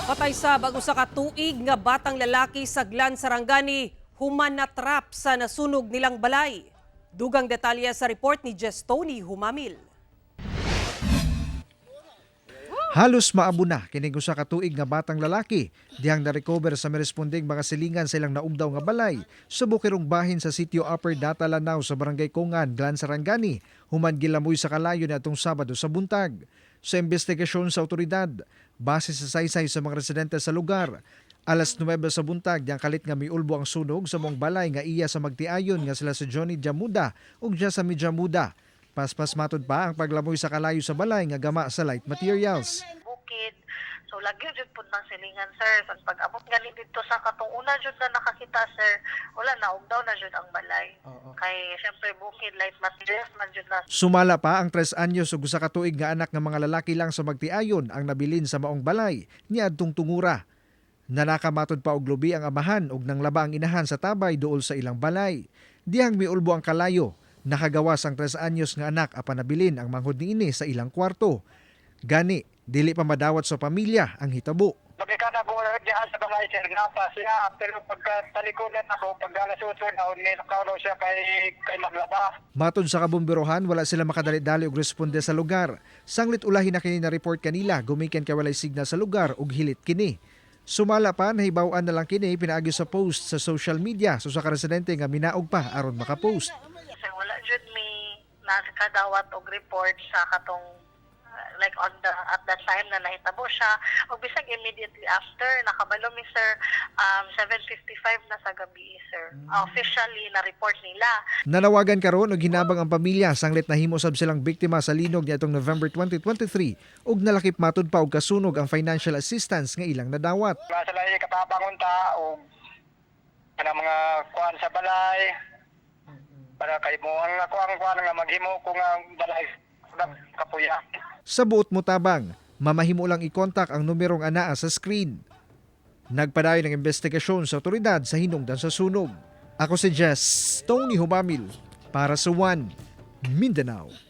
Patay sa bago sa katuig nga batang lalaki sa Glan Sarangani human natrap sa nasunog nilang balay. Dugang detalye sa report ni Jess Tony Humamil. Halos maabo na kining usa ka tuig nga batang lalaki dihang na-recover sa miresponding mga silingan sa ilang naugdaw nga balay sa bukirong bahin sa sitio Upper Data Lanao sa Barangay Kongan, Glan Sarangani, human gilamoy sa kalayo niadtong Sabado sa buntag. Sa investigasyon sa otoridad, base sa saysay sa mga residente sa lugar, alas 9 sa buntag diyang kalit nga miulbo ang sunog sa mong balay nga iya sa magtiayon nga sila si Johnny Jamuda ug Jasami Jamuda. Paspas matod pa ang paglamoy sa kalayo sa balay nga gama sa light materials. Bukid. So lagi jud pud ng silingan sir. Sa pag-abot gani dito sa katong una jud na nakakita sir, wala na ugdaw na jud ang balay. Kay syempre bukid light materials man jud na. Sumala pa ang 3 anyos ug usa ka tuig nga anak nga mga lalaki lang sa magtiayon ang nabilin sa maong balay niadtong tungura. Nanakamatod pa og lubi ang amahan ug nanglaba ang inahan sa tabay duol sa ilang balay. Dihang miulbo ang kalayo, nakagawas ang 3 anyos nga anak apan nabilin ang manghod niini sa ilang kwarto. Gani, dili pa madawat sa pamilya ang hitabo. Pagkakana ko diyan sa balay sir nga pa siya pero pagkatalikudan ako pagkalasutod na nilakaw siya kay maglaba. Matod sa kabumbirohan, wala sila makadali-dali og responde sa lugar. Sanglit ulahi na kini na report kanila gumikan kay walay signal sa lugar ug hilit kini. Sumala pa nahibaw-an na lang kini pinaagi sa post sa social media so sa residente nga minaog pa aron makapost. Sir wala jud mi nakadawat og report sa katong like at that time na nahitabo siya ug bisag immediately after nakabalo mi sir 7:55 na sa gabi sir. Officially na report nila. Nanawagan karon og hinabang ang pamilya sanglit nahimo sab silang biktima sa linog niadtong November 2023 ug nalakip matod pa og kasunog ang financial assistance nga ilang nadawat. Nga sila katabangon ta o kanang mga kuan sa balay para kay mo ang kuan nga maghimo ko nga balay kapuya. Sa buot motabang, mamahimo lang i-contact ang numerong anaa sa screen. Nagpadayon ng investigasyon sa otoridad sa hinungdan sa sunog. Ako si Jess Tony Humamil para sa One Mindanao.